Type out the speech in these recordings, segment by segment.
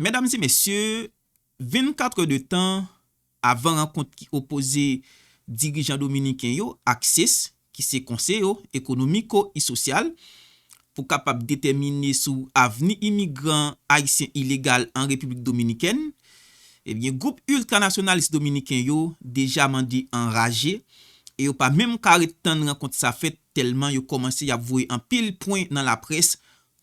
Mesdames et messieurs, 24 heures de temps avant rencontre qui opposait dirigeant dominicain yo Access qui c'est conseil économico et social pour capable déterminer sous avenir immigrant haïtien illégal en République dominicaine. Eh bien, groupe ultranationaliste dominicain yo déjà mandi enragé et yo pas même carré temps rencontre ça fait tellement yo commencé à voir en pile point dans la presse,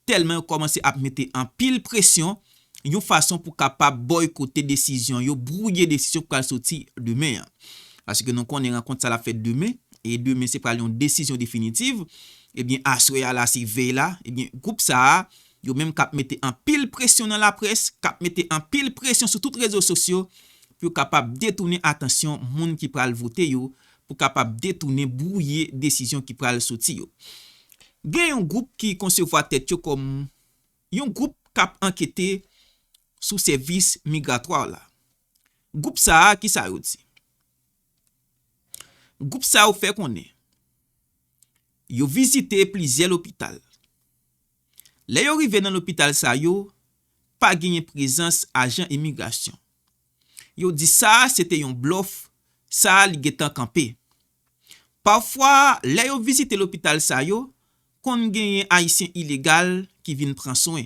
tellement yo commencé à mettre en pile pression une façon pour capable boycotter décision yo brouiller décision pour sortir demain parce que nous connaissons rencontre ça la fait demain et demain c'est pas une décision définitive et bien assoya là c'est veille là et bien groupe ça yo même cap mettre en pile pression dans la presse cap mettre en pile pression sur tous les réseaux sociaux pour capable détourner attention monde qui pral voter yo pour capable détourner brouiller décision qui pral sortir yo gen un groupe qui concevoir tête yo comme un groupe cap enquêter sous service migratoire là. Groupe ça qui ça yo dit. Groupe ça ou fait connaît. Yo visité plusieurs hôpital. Les yo rivé dans l'hôpital ça yo pas gagné présence agent immigration. Yo dit ça c'était un bluff, ça li getan campé. Parfois les yo visité l'hôpital ça yo kon gagné haïtien illégal qui vinn prendre soin.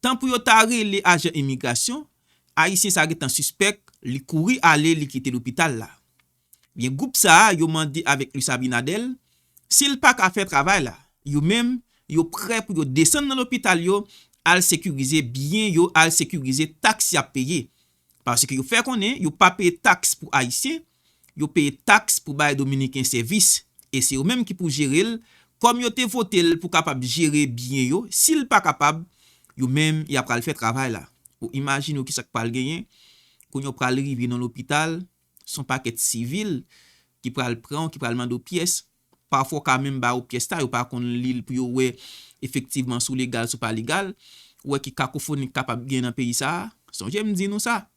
Tant pour yo tare les agents immigration, haïtien ça getan suspect, li couri aller li quitter l'hôpital là. Bien groupe ça yo mandi avec Luis Abinadel, s'il pas ka faire travail là, yo même yo prêt pour yo descendre dans l'hôpital yo, al sécuriser bien yo, al sécuriser taxe à payer. Parce que yo fait connaît, yo pas payer taxe pour haïtien, yo payer taxe pour bail dominicain service et c'est eux même qui pour gérer comme yo te voté pour capable gérer bien yo, s'il pas capable yo même y a pral faire travail là. Ou imagine qui ça pral gagner quand yo pral arriver dans l'hôpital, son paquet civil qui pral prend, qui pral demander pièces, parfois quand même ba aux pièces ta yo pas kon l'île pour yo ouais effectivement sous légal sous pas légal, ouais qui cacophonie capable gagner dans pays ça. Son j'aime dire nous ça.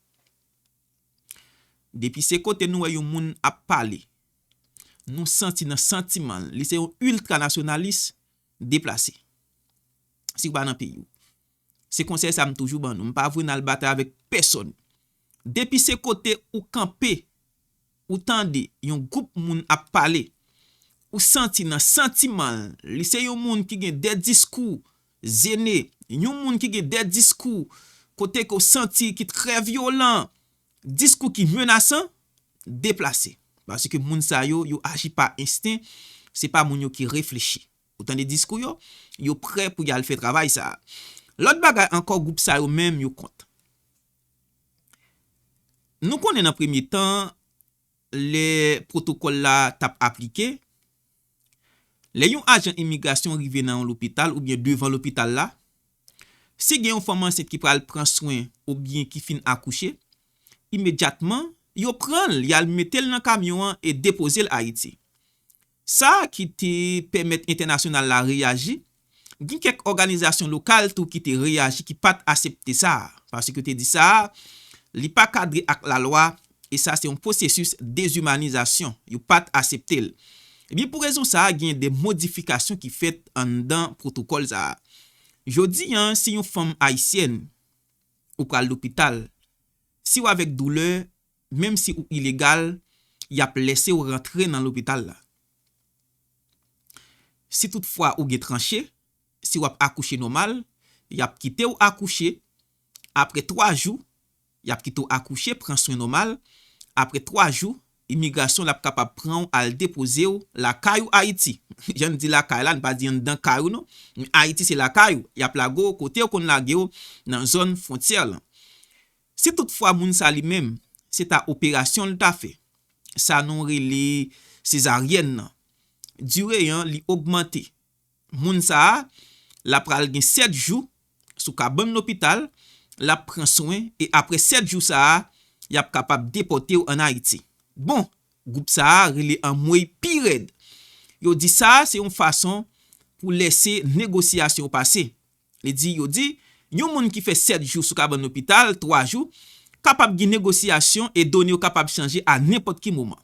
Depuis ces côtés nous yon moun a parler. Nous senti dans sentiment, li c'est un ultranationaliste déplacé. Si pas dans pays. C'est conseil ça me toujours ban nous pas vinn al bataille avec personne. Depuis ces côtés ou camper ou tande yon groupe moun a parler ou senti dans sentiment, li c'est yon moun qui gen des discours zéné, yon moun qui gen des discours côté ko senti qui très violent, discours qui menaçant, déplacé. Parce que moun sa yo agit par instinct, c'est pas moun yo qui réfléchit. Autant de discours yo prêt pour y aller faire travail ça. L'autre bagay encore groupe ça yo même yo compte. Nous connaissons dans premier temps les protocoles là tap appliqué. Les yon agent immigration rivé dans l'hôpital ou bien devant l'hôpital là. Si gen yon femme enceinte qui pral prend soin ou bien qui fin accoucher, immédiatement yo prend yal mettel dans camion et déposer l'Haïti. Ça qui te permet international la réagir. Gen quelques organisations locales tout qui te réagit qui pas accepter ça parce que te dit ça li pas cadré avec la loi et ça c'est un processus déshumanisation, yo pas accepter. Et bien pour raison ça il y a des modifications qui fait en dans protocole ça. Jodi si une femme haïtienne ou pral l'hôpital, si ou avec douleur, même si ou illégal, y a laissé ou rentrer dans l'hôpital là. Si toutefois ou gen tranché, si ou a accouché normal, y a quitté ou accoucher après 3 jours, y a quitté ou accoucher prend soin normal, après 3 jours, immigration la capable prendre à déposer la caillou Haïti. Je dis la caillou là, ne pas dire dans caillou non, mais Haïti c'est la caillou, y a plago côté qu'on la geo dans zone frontière là. Si toutefois moun sa li même c'est ta opération le ta fait. Ça non relé césarienne. Durée li augmenté. Moun sa la pral gen 7 jours sous ka bon l'hôpital, la prend soin et après 7 jours ça y a capable déporter en Haïti. Bon, groupe ça relé en moy pire. Yo dit ça c'est une façon pour laisser négociation passer. Yo dit yon moun qui fait 7 jours sous ka bon l'hôpital, 3 jours capable de négociation et donner au capable changer à n'importe quel moment.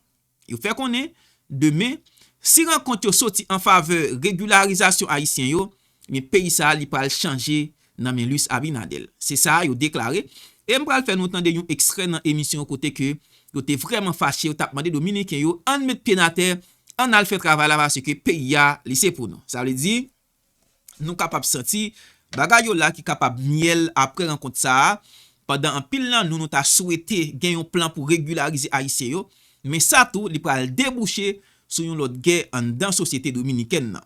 Yo fait connaît demain si rencontre sorti en faveur régularisation haïtien yo, mais pays ça li pral changer nan men Luis Abinadel. C'est ça yo déclaré. Et m'pral faire nous tande yon extrait dans émission côté que yo te vraiment fâché, yo t'a demandé Dominicain yo an met pied na terre, an al fait travail là parce que pays a laissé pour nous. Ça veut dire nous capable senti bagay yo là qui capable miel après rencontre ça. Pendant un pile nan nous t'a souhaité gen yon plan pour régulariser haïtien yo, mais ça tout li pral déboucher sur yon l'autre guerre en dans société dominicaine nan.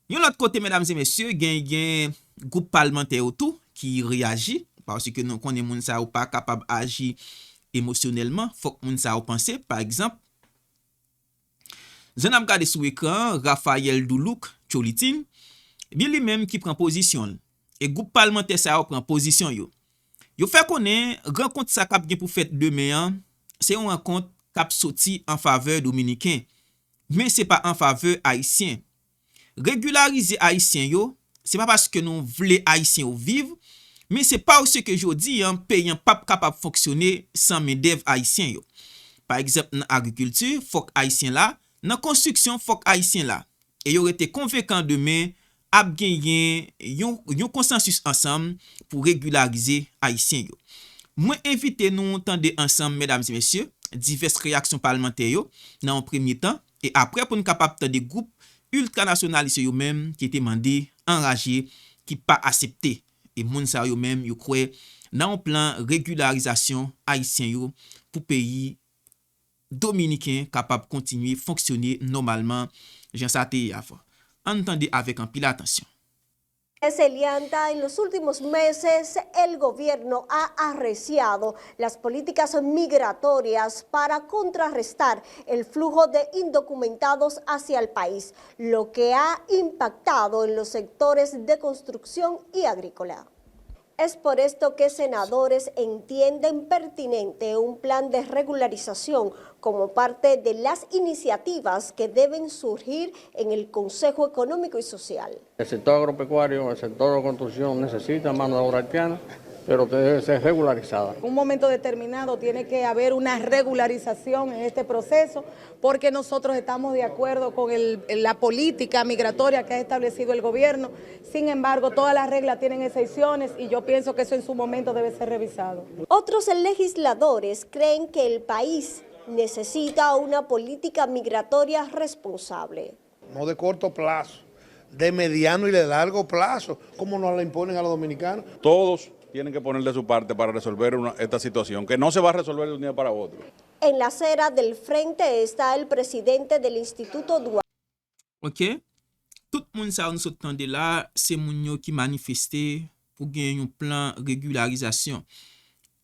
Yon l'autre côté mesdames et messieurs, gen groupe parlementaire tout qui réagit parce que nous connaissons moun sa ou pas capable agir émotionnellement, faut que moun sa ou penser par exemple j'en am gade sous écran Raphaël Doulouk Cholitin, bien lui même qui prend position et groupe parlementaire ça prend position yo. Yo fait connaît rencontre ça k'ap gen pour fête demain, c'est une rencontre k'ap sorti en faveur dominicain, mais c'est pas en faveur haïtien. Régulariser haïtien yo, c'est pas parce que nous voulons haïtien vivre, mais c'est pas aussi que je dis un pays pas capable fonctionner sans main-d'œuvre haïtien yo. Par exemple dans agriculture, faut haïtien là, dans construction faut haïtien là. Et yo été convaincant demain ap genyen yon consensus ensemble pour régulariser haïtien yo. Moi invite nous entendre ensemble mesdames et messieurs diverses réactions parlementaires yo dans un premier temps et après pour nous capable de groupes ultranationalistes yo même qui étaient mandé enragé qui pas accepté et moun sa yo même yo croit dans un plan régularisation haïtien yo pour pays dominicain capable continuer fonctionner normalement Jean ça te avant. Entendez avec un pile attention. Elianta, en los últimos meses el gobierno ha arreciado las políticas migratorias para contrarrestar el flujo de indocumentados hacia el país, lo que ha impactado en los sectores de construcción y agrícola. Es por esto que senadores entienden pertinente un plan de regularización como parte de las iniciativas que deben surgir en el Consejo Económico y Social. El sector agropecuario, el sector de construcción necesita mano de obra haitiana, pero que debe ser regularizada. En un momento determinado tiene que haber una regularización en este proceso porque nosotros estamos de acuerdo con la política migratoria que ha establecido el gobierno. Sin embargo, todas las reglas tienen excepciones y yo pienso que eso en su momento debe ser revisado. Otros legisladores creen que el país necesita una política migratoria responsable. No de corto plazo, de mediano y de largo plazo, como nos la imponen a los dominicanos. Todos tienen que poner de su parte para resolver esta situación, que no se va a resolver de un día para otro. En la acera del frente está el presidente del Instituto Duarte. OK? Tout moun sa nou sot tande là, c'est moun yo qui manifesté pour gagner un plan régularisation.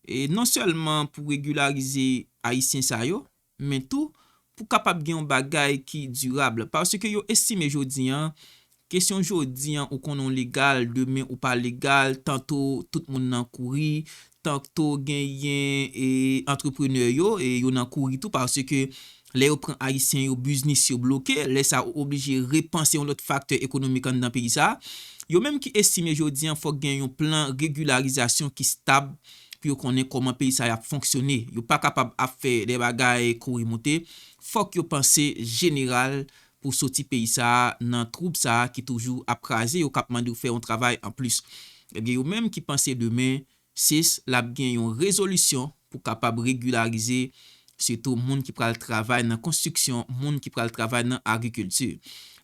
Et non seulement pour régulariser haïtien sa yo, mais tout pour capable gagner un bagay qui durable parce que yo estime jodi an question jodi an ou konon légal demain ou pas légal tantôt tout moun nan kouri tantôt genyen et entrepreneur yo et yo nan kouri tout parce que les yo prend haïtien yo business yo bloqué les ça obligé repenser un autre facteur économique dans pays ça yo même qui estime jodi an faut gagner un plan régularisation qui stable puis connaît comment pays ça a fonctionné yo pas capable à faire des bagages courir monter faut que yo penser général pour sortir pays ça dans troupe ça qui toujours apcraser yo cap mande faire un travail en plus et bien yo même qui penser demain c'est la gain une résolution pour capable régulariser surtout monde qui pral travail dans construction monde qui pral travail dans agriculture.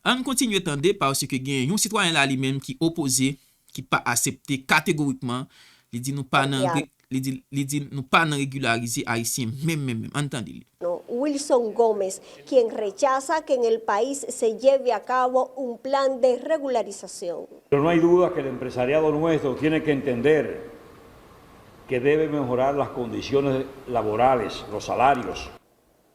On continue tendre parce que gain un citoyen là lui-même qui opposé qui pas accepté catégoriquement il dit nous pas dans nous pas régulariser haïtien même entendez. Wilson Gómez, quien rechaza que en el país se lleve a cabo un plan de regularización. Pero no hay duda que el empresariado nuestro tiene que entender que debe mejorar las condiciones laborales, los salarios.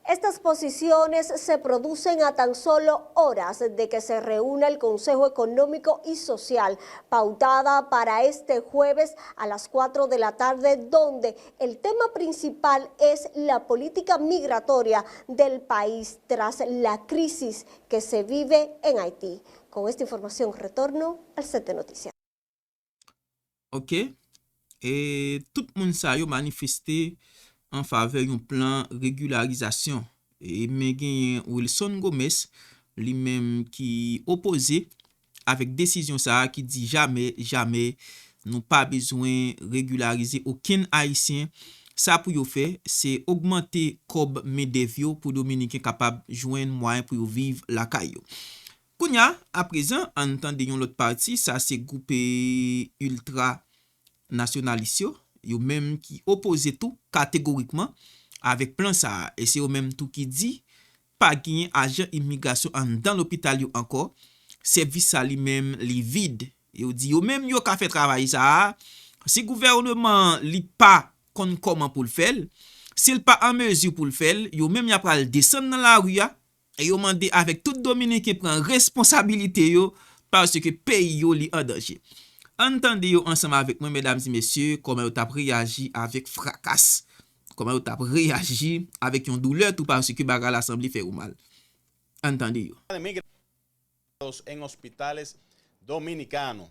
Estas posiciones se producen a tan solo horas de que se reúna el Consejo Económico y Social, pautada para este jueves a las 4 de la tarde, donde el tema principal es la política migratoria del país tras la crisis que se vive en Haití. Con esta información retorno al set de noticias. OK. Et tout le monde sa yo manifesté en faveur d'un plan régularisation. Et mais gen Wilson Gómez lui-même qui opposé avec décision ça qui dit jamais nous pas besoin régulariser aucun haïtien. Ça pour yo faire, c'est augmenter cob medev yo pour dominicain capable joindre moyen pour yo vivre la caillou. Kounya, à présent, en entendez yon l'autre partie, ça c'est groupe ultra nationaliste yo même qui oppose tout catégoriquement avec plan ça et c'est eux même tout qui dit pas gagner agent immigration dans l'hôpital yo encore service ça lui même li vide yo dit yo même yo ka fait travail ça si gouvernement li pas kon comment pour le faire s'il pas en mesure pour le faire yo même y a pral descendre dans la rue et yo mandé avec tout dominicain prend responsabilité yo parce que pays yo li en danger. Entendez ensemble avec moi, mesdames et messieurs, comment vous avez réagi avec fracas. Comment vous avez réagi avec une douleur tout parce que l'Assemblée fait ou mal. Entendez. En hospitales dominicanos.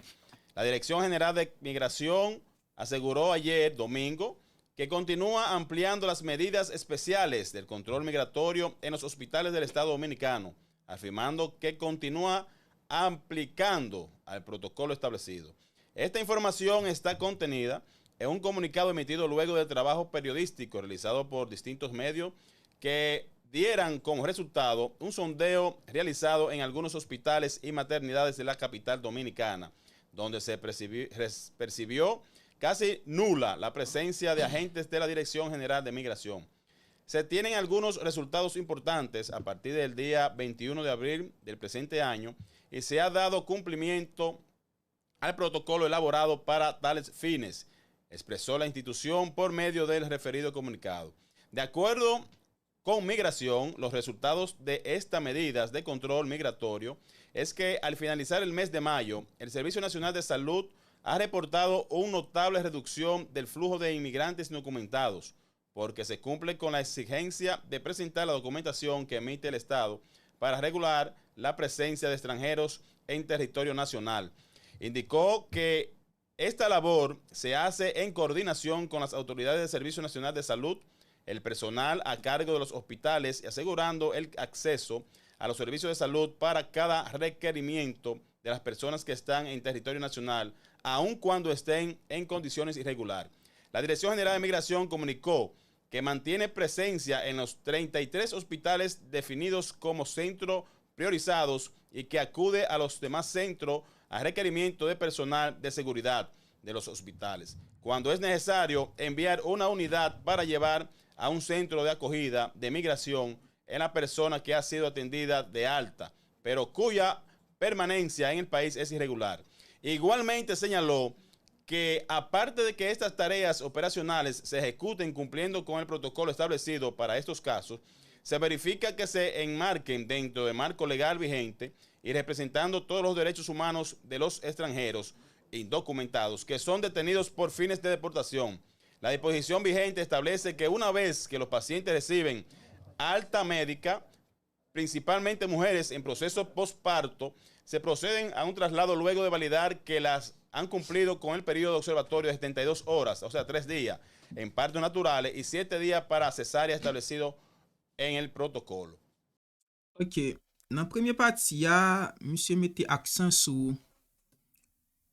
La Dirección General de Migración aseguró ayer, domingo, que continúa ampliando las medidas especiales del control migratorio en los hospitales del Estado Dominicano, afirmando que continúa aplicando al protocolo establecido. Esta información está contenida en un comunicado emitido luego del trabajo periodístico realizado por distintos medios que dieran como resultado un sondeo realizado en algunos hospitales y maternidades de la capital dominicana, donde se percibió casi nula la presencia de agentes de la Dirección General de Migración. Se tienen algunos resultados importantes a partir del día 21 de abril del presente año y se ha dado cumplimiento al protocolo elaborado para tales fines, expresó la institución por medio del referido comunicado. De acuerdo con Migración, los resultados de estas medidas de control migratorio es que al finalizar el mes de mayo, el Servicio Nacional de Salud ha reportado una notable reducción del flujo de inmigrantes indocumentados, porque se cumple con la exigencia de presentar la documentación que emite el Estado para regular la presencia de extranjeros en territorio nacional. Indicó que esta labor se hace en coordinación con las autoridades del Servicio Nacional de Salud, el personal a cargo de los hospitales y asegurando el acceso a los servicios de salud para cada requerimiento de las personas que están en territorio nacional, aun cuando estén en condiciones irregulares. La Dirección General de Migración comunicó que mantiene presencia en los 33 hospitales definidos como centros priorizados y que acude a los demás centros a requerimiento de personal de seguridad de los hospitales. Cuando es necesario enviar una unidad para llevar a un centro de acogida de migración en la persona que ha sido atendida de alta, pero cuya permanencia en el país es irregular. Igualmente señaló que aparte de que estas tareas operacionales se ejecuten cumpliendo con el protocolo establecido para estos casos, se verifica que se enmarquen dentro del marco legal vigente y representando todos los derechos humanos de los extranjeros indocumentados que son detenidos por fines de deportación. La disposición vigente establece que una vez que los pacientes reciben alta médica, principalmente mujeres en proceso postparto, se proceden a un traslado luego de validar que las han cumplido con el periodo de observatorio de 72 horas, o sea, 3 días en partos naturales y 7 días para cesárea establecido en el protocolo. Ok, dans la première partie, monsieur mette accent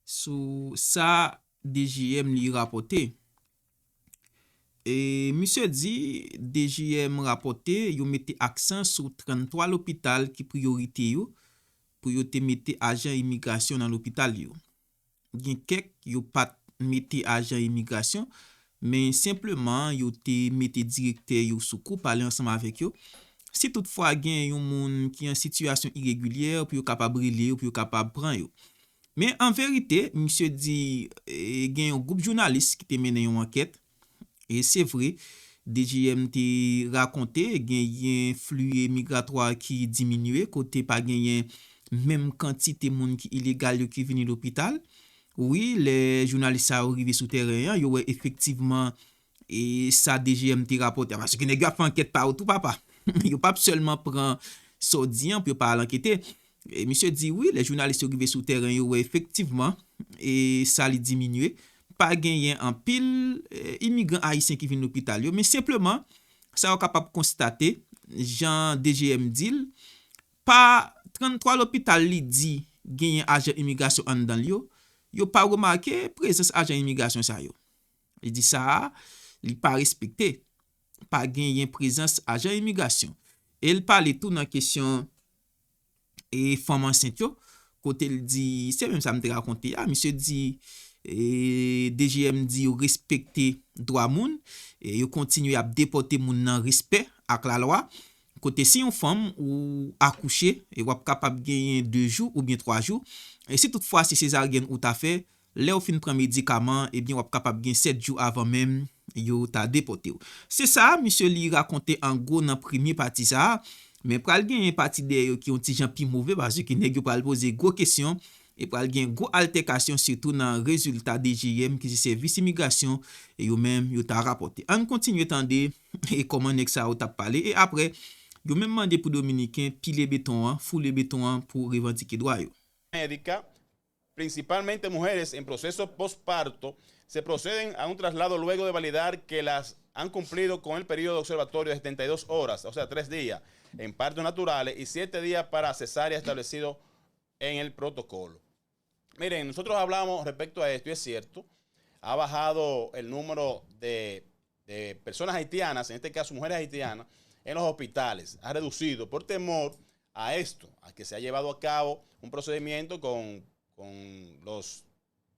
sur ça DGM li rapporté. Et monsieur dit DGM rapporté, yo mette accent sur 33 l'hôpital qui priorité yo pour yo te mette agent immigration dans l'hôpital yo. Gen kek yo pas mette agent immigration, mais simplement yo te mette directeur yo sous coup parler ensemble avec yo. Si toutefois gen yon moun qui en situation irrégulière pour yo capable briller ou pour yo capable prendre yo. Mais en vérité, monsieur dit gen un groupe journaliste qui te mené une enquête et c'est vrai DGM te raconté gen flux migratoire qui diminué côté pas gen même quantité moun qui illégal yo qui vini l'hôpital. Oui, les journalistes sont arrivés sur terrain, yo ouais effectivement et ça DGM te rapporté parce que nèg a fait enquête partout papa. Yo pas seulement prend sodian pour pas l'enquêter. Et monsieur dit oui, les journalistes arrivés sur terrain yo ouais effectivement et ça li diminué. Pas gagné en pile immigrants haïtiens qui viennent l'hôpital yo, mais simplement ça est capable constater Jean DGM dit pas 33 l'hôpital li dit gagné agent immigration en dedans yo pas remarqué présence agent immigration ça yo. Il dit ça, il pas respecté, pas gagné présence agent immigration. Et il parle tout dans question et femme enceinte yo, côté il dit, c'est même ça me raconté, monsieur dit DGM dit yo respecter droit moun et yo continue à déporter moun dans respect avec la loi. Côté si une femme ou accoucher et ou capable gagner 2 jours ou bien 3 jours et si toutefois c'est césarienne ou t'a fait là ou fin prend médicament et bien ou capable gagner 7 jours avant même yo t'a déporté. C'est ça monsieur li raconter en gros dans premier partie ça mais pral gagner partie derrière qui ont ti jan pi mauvais parce que nèg yo pral poser gros question et pral gen gros altercation surtout dans résultat DGM qui c'est service immigration et yo même yo t'a rapporté. On continue tande et comment nèg ça ou t'a parlé et après yo même mandé pour dominicain piler béton, fouler béton pour revendiquer droit yo. Médica, principalmente mujeres en proceso postparto, se proceden a un traslado luego de validar que las han cumplido con el periodo observatorio de 72 horas, o sea, 3 días en partos naturales y 7 días para cesárea establecido en el protocolo. Miren, nosotros hablamos respecto a esto y es cierto, ha bajado el número de personas haitianas, en este caso mujeres haitianas, en los hospitales. Ha reducido por temor a esto, a que se ha llevado a cabo un procedimiento con los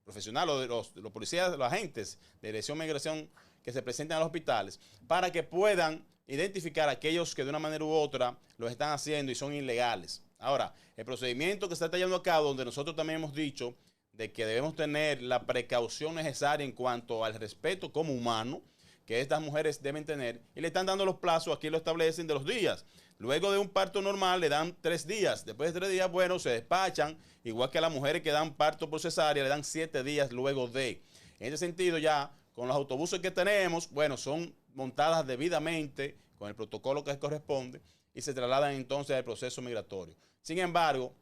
profesionales, los policías, los agentes de dirección de migración que se presentan a los hospitales, para que puedan identificar a aquellos que de una manera u otra lo están haciendo y son ilegales. Ahora, el procedimiento que se está llevando a cabo, donde nosotros también hemos dicho de que debemos tener la precaución necesaria en cuanto al respeto como humano que estas mujeres deben tener, y le están dando los plazos, aquí lo establecen, de los días. Luego de un parto normal le dan 3 días, después de 3 días, bueno, se despachan, igual que a las mujeres que dan parto por cesárea, le dan 7 días luego de. En ese sentido ya, con los autobuses que tenemos, bueno, son montadas debidamente con el protocolo que corresponde y se trasladan entonces al proceso migratorio. Sin embargo,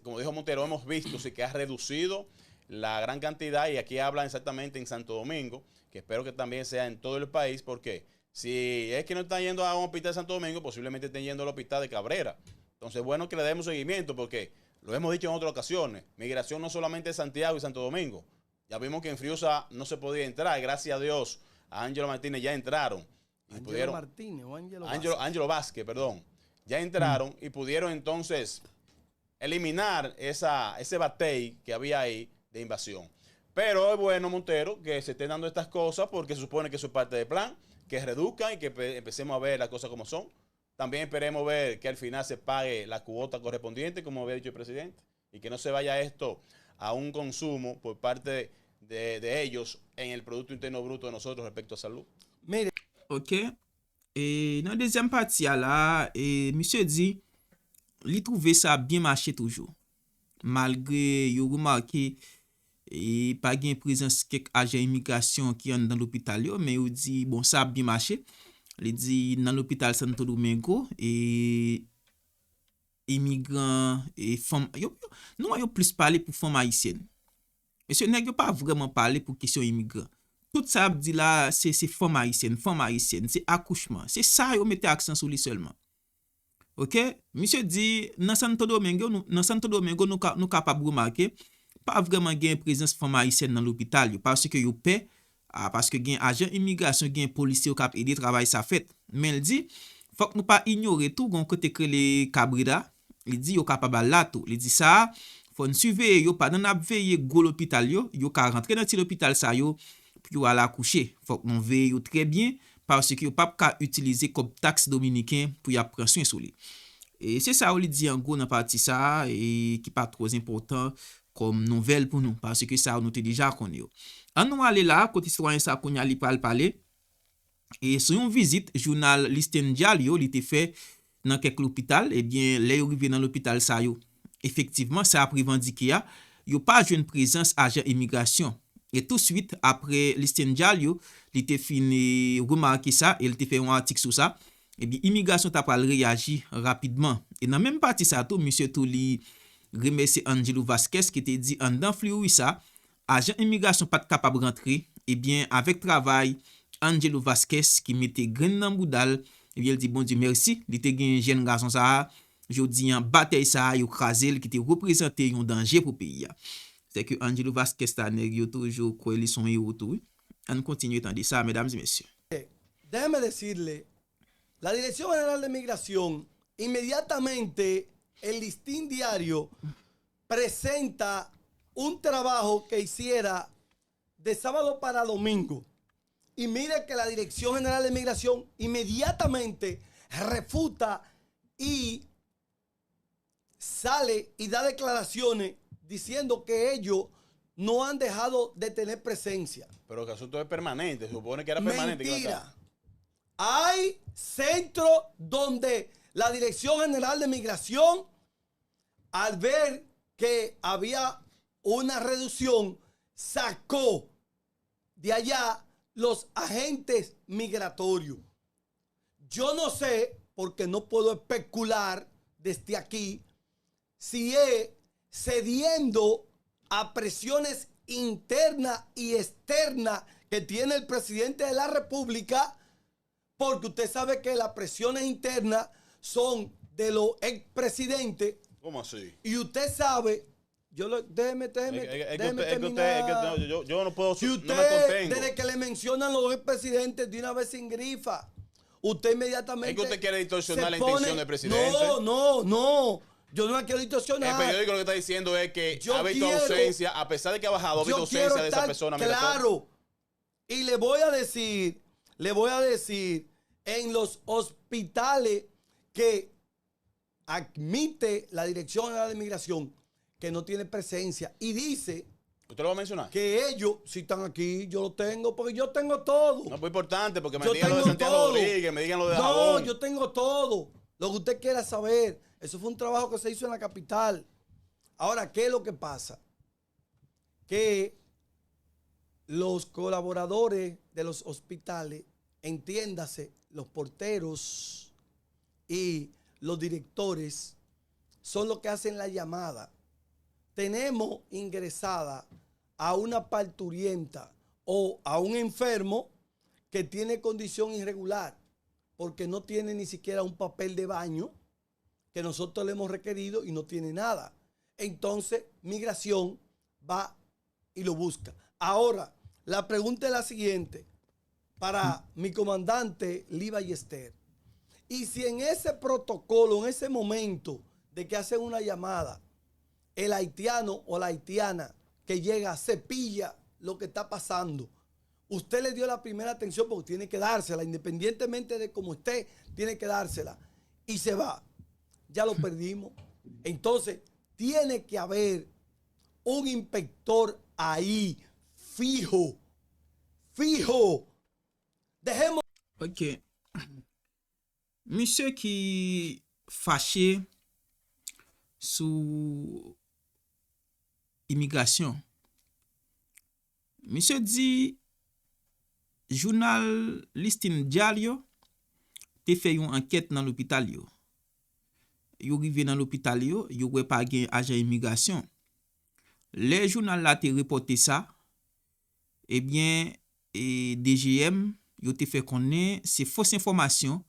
como dijo Montero, hemos visto sí que ha reducido la gran cantidad, y aquí hablan exactamente en Santo Domingo, que espero que también sea en todo el país, porque si es que no están yendo a un hospital de Santo Domingo, posiblemente estén yendo al hospital de Cabrera. Entonces, bueno, que le demos seguimiento, porque lo hemos dicho en otras ocasiones, migración no solamente es Santiago y Santo Domingo. Ya vimos que en Friusa no se podía entrar, gracias a Dios, a Ángelo Martínez ya entraron. Ángelo Vázquez, perdón. Ya entraron y pudieron entonces eliminar ese batey que había ahí de invasión. Pero es bueno, Montero, que se estén dando estas cosas porque se supone que eso es parte del plan, que reduzcan y que empecemos a ver las cosas como son. También esperemos ver que al final se pague la cuota correspondiente, como había dicho el presidente, y que no se vaya esto a un consumo por parte de ellos en el Producto Interno Bruto de nosotros respecto a salud. Ok. Et dans la deuxième partie, là, monsieur dit, il trouve ça bien marché toujours. Malgré, il remarqué, et pas gain présence quelques agents immigration qui sont dans l'hôpital, mais il dit, bon, ça a bien marché. Il dit, dans l'hôpital Santo Domingo, et immigrants et femmes, nous avons plus parlé pour femmes haïtiennes. Monsieur n'est pas vraiment parlé pour question immigrants. Tout ça dit là, c'est femmes haïtiennes, c'est accouchement. C'est ça, vous mettez accent sur lui seulement. Ok? Monsieur dit, dans Santo Domingo, nous capables de remarquer, pas vraiment gain présence femme haïtienne dans l'hôpital, parce que vous paie, parce que gain agent immigration, gain policier qui aider travail ça fait. Mais il dit, faut que nous pas ignorer tout, gon côté que les Cabrera, il dit, yo capable là tout. Il dit ça, faut nous surveiller, yo pas dans n'a veiller gros l'hôpital yo ka rentrer dans l'hôpital ça yo, puis yo aller accoucher. Faut que nous veiller très bien, parce que yo pas ka utiliser comme taxe dominicain pour y prendre soin sur lui. Et c'est ça, on lui dit en gros dans partie ça, et qui pas trop important comme nouvelle pour nous, parce que ça, nous te déjà connu. On nous aller là, côté citoyen ça, qu'on y a parler, et sur une visite, journal Listen Dialio, il était fait dans quelques hôpital, et bien, les arrivé dans l'hôpital ça, yo, effectivement, ça a revendiqué, yo pas une présence agent immigration. Et tout de suite, après Listen Dialio, il était fini remarquer ça, et il était fait un article sur ça, et bien, immigration t'a pas réagi rapidement. Et dans même partie ça, tout, monsieur Touli, remercie Angelo Vasquez qui te dit en dans Fluissa, agent immigration pas capable de rentrer, et bien avec travail Angelo Vasquez qui mettait grain dans boudal, et bien il dit bon Dieu merci, il était un jeune garçon ça, jodi en bataille ça, yo krasel qui te représenter un danger pour pays. c'est que Angelo Vasquez Tanner yo toujours quoi ils sont héros tout. On continue de ça, mesdames et messieurs. Déjeme decirle, la Dirección General de Migración, inmediatamente el Listín Diario presenta un trabajo que hiciera de sábado para domingo. Y mire que la Dirección General de Migración inmediatamente refuta y sale y da declaraciones diciendo que ellos no han dejado de tener presencia. Pero que el asunto es permanente, se supone que era permanente. Mentira. Hay centros donde la Dirección General de Migración, al ver que había una reducción, sacó de allá los agentes migratorios. Yo no sé, porque no puedo especular desde aquí, si es cediendo a presiones internas y externas que tiene el presidente de la República, porque usted sabe que las presiones internas son de los expresidentes. ¿Cómo así? Y usted sabe, déjeme terminar. Yo no puedo, Si usted, no me contengo. desde que le mencionan los expresidentes, de una vez sin grifa, usted inmediatamente... Es que usted quiere distorsionar se la pone- intención del presidente. No. Yo no la quiero distorsionar. El periódico lo que está diciendo es que Yo ha habido quiero- ausencia, a pesar de que ha bajado, ha habido Yo quiero ausencia de esa estar persona. claro. Y le voy a decir, en los hospitales que admite la Dirección General de Migración que no tiene presencia y dice ¿Usted lo va a mencionar? que ellos, si están aquí, yo lo tengo, porque yo tengo todo. No es muy importante, porque me Yo digan lo de tengo Santiago todo. Rodríguez, me digan lo de No, Jabón. yo tengo todo. Lo que usted quiera saber. Eso fue un trabajo que se hizo en la capital. Ahora, ¿qué es lo que pasa? Que los colaboradores de los hospitales, entiéndase, los porteros y los directores, son los que hacen la llamada. Tenemos ingresada a una parturienta o a un enfermo que tiene condición irregular porque no tiene ni siquiera un papel de baño que nosotros le hemos requerido y no tiene nada. Entonces, migración va y lo busca. Ahora, la pregunta es la siguiente para mi comandante Lee Ballester. Y si en ese protocolo, en ese momento de que hacen una llamada, el haitiano o la haitiana que llega cepilla lo que está pasando, usted le dio la primera atención porque tiene que dársela, independientemente de cómo esté, tiene que dársela. Y se va. Ya lo perdimos. Entonces, tiene que haber un inspector ahí, fijo. Dejemos. Ok. Monsieur qui fâché sous immigration. Monsieur dit, journal Listin Diario te fait une enquête dans l'hôpital yo. Yo rive dans l'hôpital yo wè pa gen agent immigration. Le journal la te reporté ça, eh bien, DGM, yo te fait connaître ces fausses informations,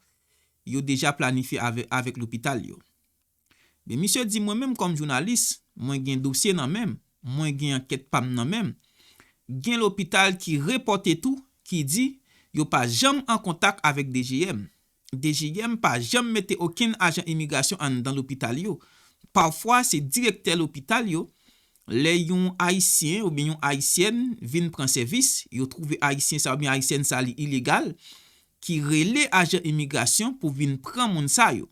yo déjà planifié avec l'hôpital yo. Mais monsieur dit moi-même comme journaliste, moi gen dossier nan même, moi gen enquête pam nan même, gen l'hôpital qui reporte tout, qui dit yo pas jamais en contact avec DGM. DGM pas jamais mette aucun agent immigration dans l'hôpital yo. Parfois c'est directeur l'hôpital yo, les yon haïtien ou bien yon haïtienne vin prendre service, yo trouve haïtien ça ou bien haïtienne ça li illégal qui relè agent immigration pour vin prendre moun sa yo.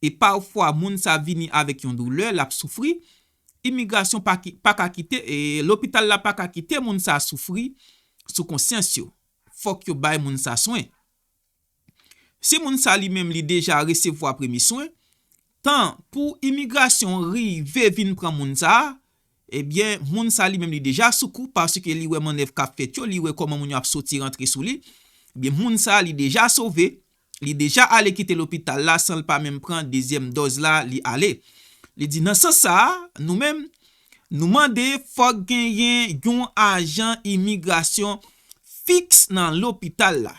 Et parfois moun sa vini avec yon douleur, la souffri, immigration pas ka quitter et l'hôpital la pas ka quitter moun sa souffri sous conscience yo. Faut que yo bay moun sa soin. Si moun sa li même li déjà recevoir premier soin, tant pour immigration rive vin prendre moun sa, eh bien moun sa li même li déjà soukou parce que li wè manèv ka fait yo, li wè comment moun yo ap sorti rentrer sou li, eh bien moun sa li déjà sauvé, li déjà allé quitter l'hôpital là sans pas même prendre deuxième dose là, li allé. Li dit dans sens ça, nous même nous mandé faut genyen yon agent immigration fixe dans l'hôpital là.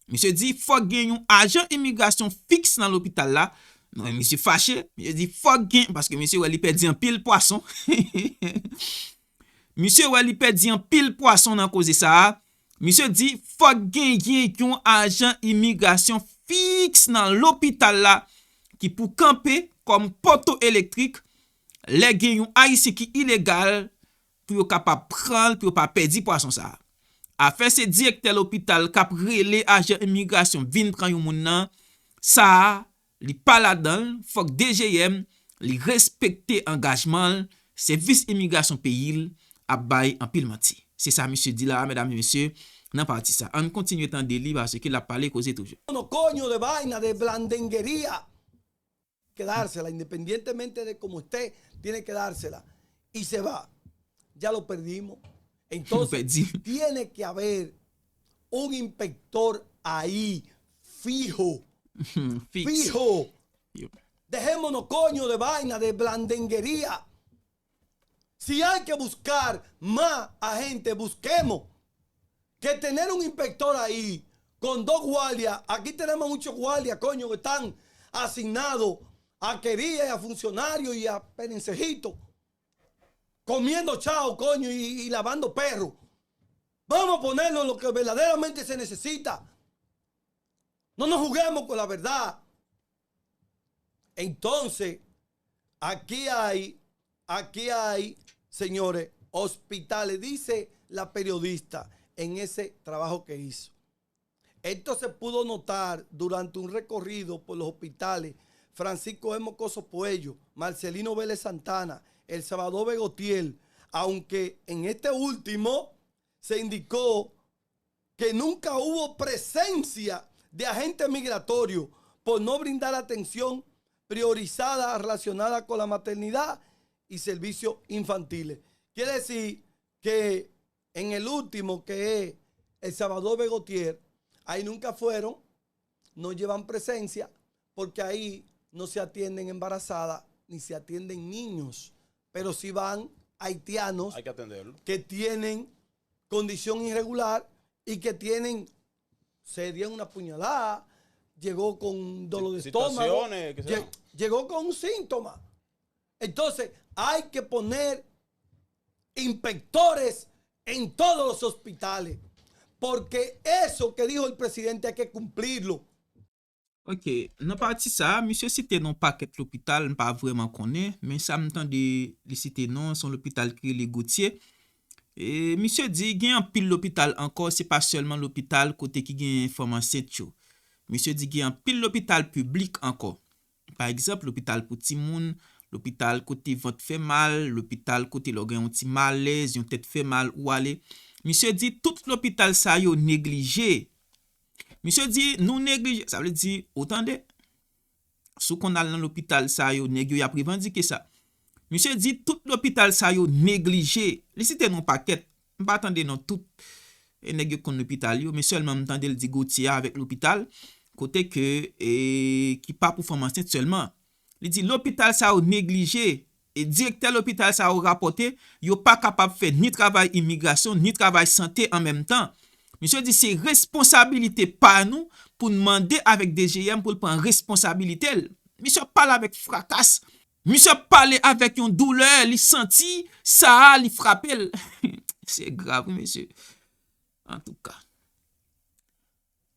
Monsieur dit faut genyen yon agent immigration fixe dans l'hôpital là. Non, monsieur fâché, il dit fuck gen, parce que monsieur il perdit un pile poisson. Monsieur il perdit un pile poisson dans cause ça. Monsieur dit fuck gen yon agent immigration fixe dans l'hôpital là qui pour camper comme poteau électrique les gen yon haïtien qui illégal pour yo capable prendre pour pas perdre poisson ça. A fait c'est directeur l'hôpital k'ap relé agent immigration vinn prend yon moun nan ça li pa la dan, faut que DGM li respecter engagement service immigration pays a bay en pile menti. C'est ça monsieur dit là mesdames et messieurs, nan parti ça. On continue tant de livre parce qu'il a parlé causé toujours. No coño de vaina de blandenguería. Que dársela independientemente de cómo esté, tiene que dársela y se va. Ya lo perdimos. Entonces tiene que haber un inspector ahí fijo. Fijo. Dejémonos coño de vaina de blandenguería. Si hay que buscar más agentes, busquemos. Que tener un inspector ahí con 2 guardias. Aquí tenemos muchos guardias, coño, que están asignados a quería y a funcionarios y a perencejitos. Comiendo chao, coño, y lavando perros. Vamos a ponerlo en lo que verdaderamente se necesita. No nos juguemos con la verdad. Entonces, aquí hay, señores, hospitales, dice la periodista en ese trabajo que hizo. Esto se pudo notar durante un recorrido por los hospitales Francisco M. Coso Puello, Marcelino Vélez Santana, El Salvador Begotiel, aunque en este último se indicó que nunca hubo presencia de agentes migratorios por no brindar atención priorizada relacionada con la maternidad y servicios infantiles. Quiere decir que en el último, que es El Salvador Begotier, ahí nunca fueron, no llevan presencia, porque ahí no se atienden embarazadas ni se atienden niños, pero sí van haitianos que tienen condición irregular y que tienen, se dieron una puñalada, llegó con dolor de estómago, llegó con un síntoma. Entonces hay que poner inspectores en todos los hospitales, porque eso que dijo el presidente hay que cumplirlo. Ok, nan parti ça, monsieur cité non paquet l'hôpital, pas vraiment connaît, mais ça m'entend de li cité non, son l'hôpital qui les Gautier. Et monsieur dit, gen en pile l'hôpital encore, c'est pas seulement l'hôpital côté qui gen information yo. Monsieur dit, gen en pile l'hôpital public encore. Par exemple, l'hôpital pour ti moun, l'hôpital côté ventre fait mal, l'hôpital côté lo gen un ti malaise, yon tête fait mal ou aller. Monsieur dit, tout l'hôpital ça yo négligé. Monsieur dit, nous négligé, ça veut dire, autant sous qu'on a dans l'hôpital, ça yo négligé, a revendiqué ça. Monsieur dit, tout l'hôpital, ça yo négligé. Les cité non paquet, pas attendre non tout, négligé kon l'hôpital yo, mais seulement m'entendre le dit Gautier avec l'hôpital, côté que, qui pas pour formation seulement. Il dit, l'hôpital, ça yo négligé, et directeur l'hôpital, ça yo rapporté, yo pas capable de faire ni travail immigration, ni travail santé en même temps. Monsieur dit, c'est responsabilité par nous pour demander avec DGM pour prendre responsabilité. Monsieur parle avec fracas. Monsieur parle avec une douleur, il senti ça, il frappe. C'est grave, monsieur. En tout cas,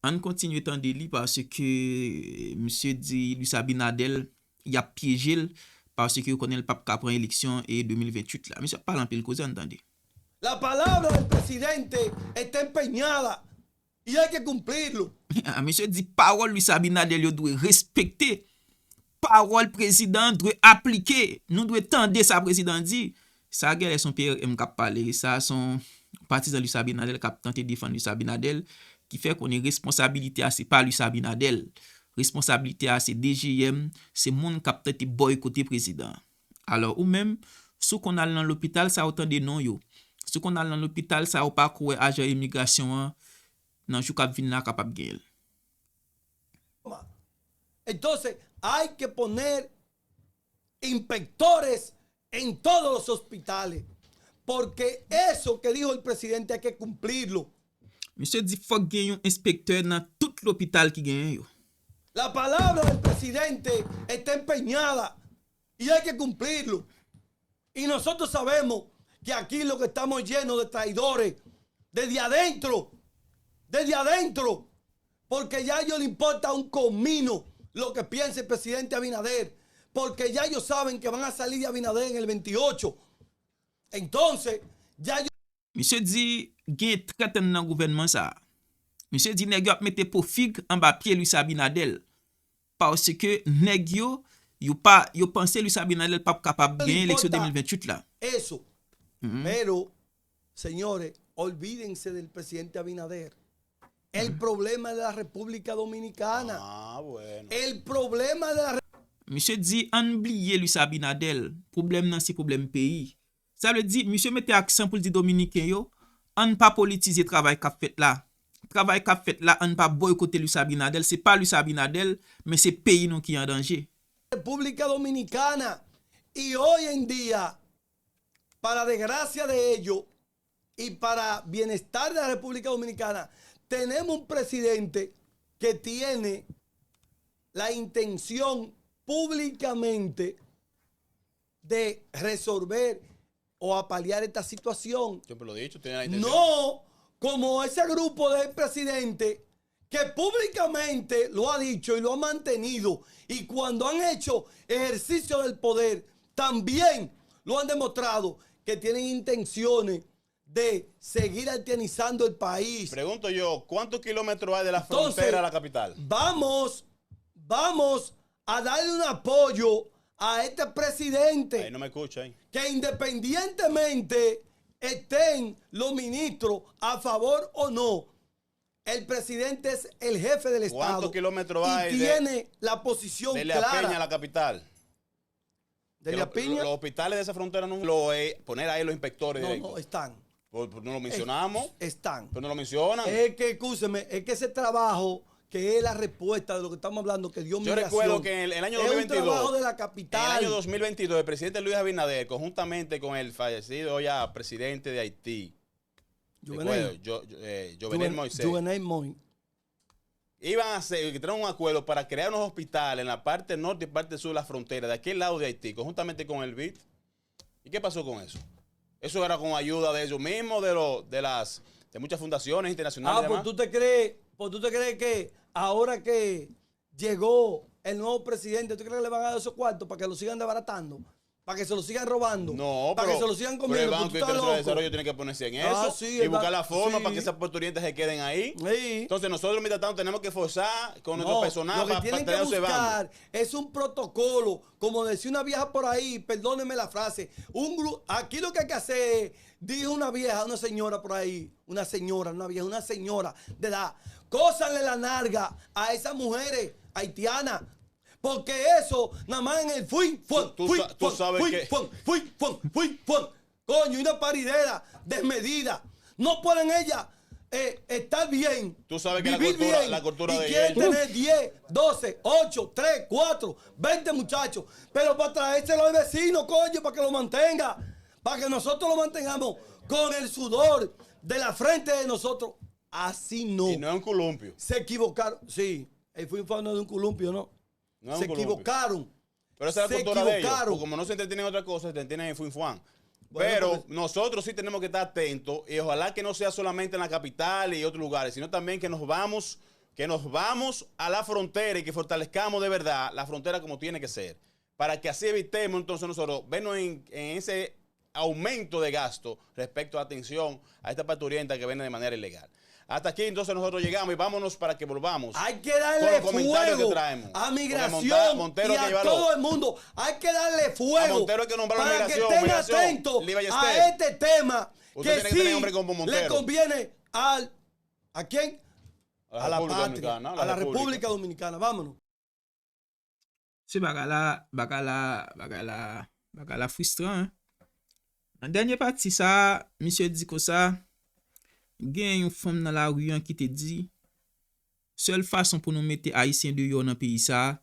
on continue tant de lire parce que monsieur dit, Luis Abinadel, il a piégé parce que vous connaissez le pape qui prend l'élection et 2028 là. Monsieur parle en pile cause, entendez. La palabra del presidente está empeñada y hay que cumplirlo. Monsieur dit parole Luis Abinadel yo doit respecter. Parole président doit appliquer. Nous doit tendre ça président dit. Ça gueule son père M cap parler, ça son partisan Luis Abinadel qui tenté défendre Luis Abinadel qui fait qu'on est responsabilité à c'est pas Luis Abinadel. Responsabilité à c'est DGM, c'est monde qui tenté boycotter président. Alors ou même sous qu'on a dans l'hôpital ça autant de non yo. Ce qu'on a dans l'hôpital, ça ou pas quoi agent immigration nan jou k'ap vin la capable gagner. Entonces, hay que poner inspectores en todos los hospitales, porque eso que dijo el presidente hay que cumplirlo. Monsieur dit faut gagner un inspecteur dans tout l'hôpital qui gagne yo. La palabra del presidente está empeñada y hay que cumplirlo. Y nosotros sabemos que aquí lo que estamos llenos de traidores, desde adentro, porque ya a ellos les importa un comino lo que piense el presidente Abinader, porque ya ellos saben que van a salir de Abinader en el 28. Entonces, ya ellos... Monsieur di, gen treten nan gouvernement sa. Monsieur di, nèg yo ap mette pou fig an ba pied Luis Abinadel. Parce que nèg yo pense Luis Abinadel pas capable de gagner l'élection 2028 là. Eso. Pero, señores, olvídense del presidente Abinader. El problema de la República Dominicana. Ah, bueno. El problema de la... Monsieur di, an oubliye Luis Abinadel. Problème nan si problème pays. Ça veut dire, monsieur mette accent pour le dire dominicain yo, an pas politiser travail qu'a fait là. Travail qu'a fait là, an pas boycotter Luis Abinadel. C'est pas Luis Abinadel, mais c'est pays non qui est en danger. República Dominicana. Y hoy en día, para desgracia de ellos y para bienestar de la República Dominicana, tenemos un presidente que tiene la intención públicamente de resolver o apalear esta situación. Siempre lo he dicho, tiene la intención. No como ese grupo del presidente que públicamente lo ha dicho y lo ha mantenido, y cuando han hecho ejercicio del poder también lo han demostrado que tienen intenciones de seguir haitianizando el país. Pregunto yo, ¿cuántos kilómetros hay de la frontera a la capital? Vamos a darle un apoyo a este presidente. Ahí no me escucha, que independientemente estén los ministros a favor o no, el presidente es el jefe del Estado. ¿Cuántos kilómetros hay? Y tiene la posición de clara. La Peña a la capital. De La Peña. Los hospitales de esa frontera no lo poner ahí los inspectores. No están. Pues no lo mencionamos. Están. Pero no lo mencionan. Es que, escúcheme, es que ese trabajo que es la respuesta de lo que estamos hablando, que dio migración. Yo recuerdo que en el año 2022, es un trabajo de la capital. En el año 2022, el presidente Luis Abinader, conjuntamente con el fallecido ya presidente de Haití, Jovenel Moisés, iban a hacer un acuerdo para crear unos hospitales en la parte norte y parte sur de la frontera, de aquel lado de Haití, conjuntamente con el BID. ¿Y qué pasó con eso? Eso era con ayuda de ellos mismos, de muchas fundaciones internacionales. Pues tú te crees que ahora que llegó el nuevo presidente, ¿tú crees que le van a dar esos cuartos para que lo sigan desbaratando? ¿Para que se lo sigan robando? No, para que se lo sigan comiendo. Pero el Banco Internacional de Desarrollo tiene que ponerse en eso y buscar la forma para que esas oportunidades se queden ahí. Sí. Entonces nosotros, mientras tanto, tenemos que forzar con nuestro personal para tienen que buscar es un protocolo, como decía una vieja por ahí, perdónenme la frase, aquí lo que hay que hacer es, dijo una señora por ahí, una señora de edad, cósanle la narga a esas mujeres haitianas. Porque eso, nada más en el coño, y una paridera desmedida. No pueden ellas estar bien. Tú sabes que la cultura y de quieren ella. tener 10, 12, 8, 3, 4, 20 muchachos. Pero para traérselo al vecino, coño, para que lo mantenga. Para que nosotros lo mantengamos con el sudor de la frente de nosotros. Así no. Y no es un columpio. Se equivocaron. Sí, fue un fan de un columpio, ¿no? Se equivocaron. Pero esa es la cultura de ellos. Porque como no se entretienen en otra cosa, se entretienen en fuinfuán. Pero nosotros sí tenemos que estar atentos y ojalá que no sea solamente en la capital y otros lugares, sino también que nos vamos a la frontera y que fortalezcamos de verdad la frontera como tiene que ser. Para que así evitemos entonces nosotros vernos en ese aumento de gasto respecto a atención a esta parturienta que viene de manera ilegal. Hasta aquí entonces nosotros llegamos y vámonos para que volvamos. Hay que darle fuego a migración y a todo el mundo. Hay que darle fuego para que estén atentos a este tema que sí le conviene ¿a quién? A la patria, a la República Dominicana. Vámonos. C'est bagala frustrant. En dernier parti ça, monsieur dit comme ça, gen yon femme dans la rue qui te dit, seule façon pour nous mettre haïtien dehors dans pays ça,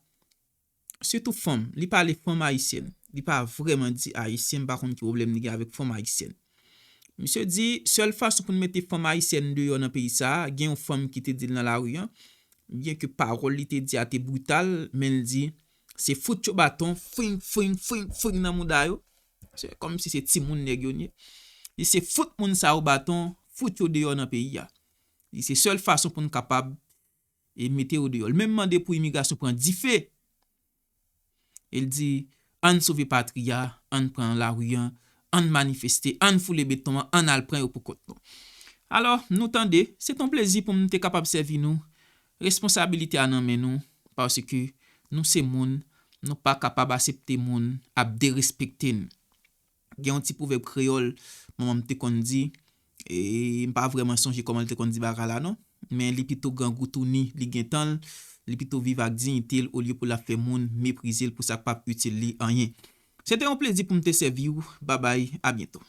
surtout femme, li pas les femmes haïtiennes, li pas vraiment dit haïtien par contre qui problème ni avec femme haïtienne. Monsieur dit seule façon pour nous mettre femme haïtienne dehors dans pays ça, gen yon femme qui te dit dans la rue, bien que parole li te di a te brutal, men li di, c'est fout yo bâton, fring nan mouda yo. C'est comme si c'est ti moun nèg yo ni. Et c'est fout moun sa au bâton, fout yo dehors dans pays ya. Et c'est seule façon pour nous capable et mettre au dehors. Même mandé pour immigration prend 10 faits. Il dit, on sauve patria, on prend la rue, on manifester, on foule les béton, on al prend pour côté. Alors, nous tendez, c'est un plaisir pour nous être capable de servir nous. Responsabilité à nous, nous, parce que nous c'est moun, nous pas capable d'accepter moun, à dérespecter nous. Il y a un petit proverbe créole, maman te kon dit, et pas vraiment songer comment te kon dit bakala non, mais li plutôt grand goutouni, li gen tan, li plutôt vivre avec dignité au lieu pour la faire moun mépriser pour ça pas utile li rien. C'était un plaisir pour me te servir. Bye bye, à bientôt.